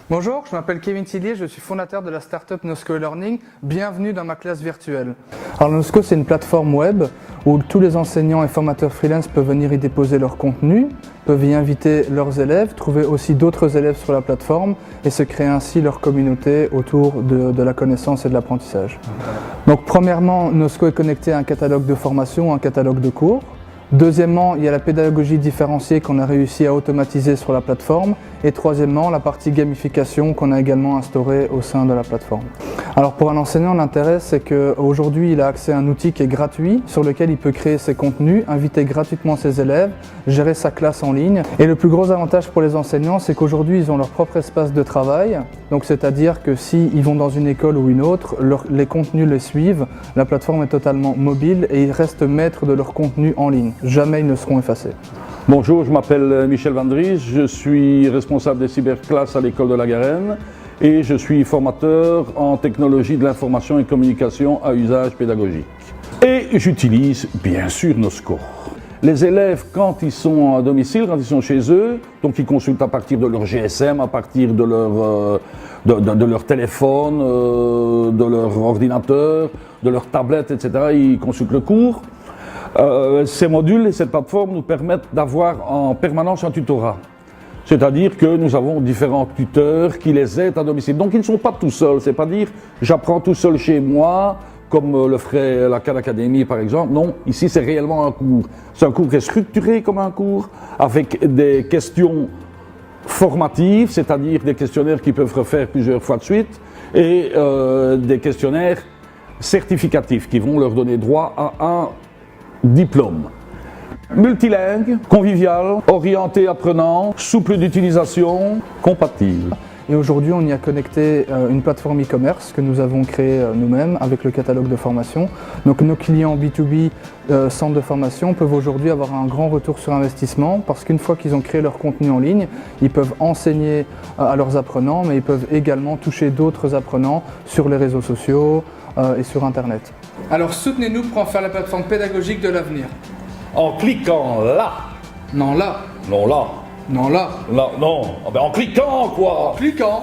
Bonjour, je m'appelle Kevin Tillier, je suis fondateur de la startup Nosco Learning. Bienvenue dans ma classe virtuelle. Alors Nosco, c'est une plateforme web où tous les enseignants et formateurs freelance peuvent venir y déposer leur contenu, peuvent y inviter leurs élèves, trouver aussi d'autres élèves sur la plateforme et se créer ainsi leur communauté autour de la connaissance et de l'apprentissage. Donc premièrement, Nosco est connecté à un catalogue de formation, un catalogue de cours. Deuxièmement, il y a la pédagogie différenciée qu'on a réussi à automatiser sur la plateforme. Et troisièmement, la partie gamification qu'on a également instaurée au sein de la plateforme. Alors pour un enseignant, l'intérêt c'est qu'aujourd'hui il a accès à un outil qui est gratuit sur lequel il peut créer ses contenus, inviter gratuitement ses élèves, gérer sa classe en ligne. Et le plus gros avantage pour les enseignants, c'est qu'aujourd'hui ils ont leur propre espace de travail. Donc c'est-à-dire que s'ils vont dans une école ou une autre, les contenus les suivent, la plateforme est totalement mobile et ils restent maîtres de leur contenu en ligne. Jamais ils ne seront effacés. Bonjour, je m'appelle Michel Van Dries, je suis responsable des cyberclasses à l'école de la Garenne et je suis formateur en technologie de l'information et communication à usage pédagogique. Et j'utilise bien sûr Nosco. Les élèves, quand ils sont à domicile, quand ils sont chez eux, donc ils consultent à partir de leur GSM, à partir de leur téléphone, de leur ordinateur, de leur tablette, etc. Ils consultent le cours. Ces modules et cette plateforme nous permettent d'avoir en permanence un tutorat. C'est-à-dire que nous avons différents tuteurs qui les aident à domicile. Donc ils ne sont pas tout seuls, c'est pas dire j'apprends tout seul chez moi, comme le ferait la Khan Academy par exemple. Non, ici c'est réellement un cours. C'est un cours qui est structuré comme un cours, avec des questions formatives, c'est-à-dire des questionnaires qui peuvent refaire plusieurs fois de suite, et des questionnaires certificatifs qui vont leur donner droit à un diplôme. Multilingue, convivial, orienté apprenant, souple d'utilisation, compatible. Et aujourd'hui, on y a connecté une plateforme e-commerce que nous avons créée nous-mêmes avec le catalogue de formation. Donc nos clients B2B, centres de formation, peuvent aujourd'hui avoir un grand retour sur investissement parce qu'une fois qu'ils ont créé leur contenu en ligne, ils peuvent enseigner à leurs apprenants, mais ils peuvent également toucher d'autres apprenants sur les réseaux sociaux et sur Internet. Alors soutenez-nous pour en faire la plateforme pédagogique de l'avenir. En cliquant là. Non là. Non là. Non là. Là, non. Ah ben en cliquant quoi. En cliquant.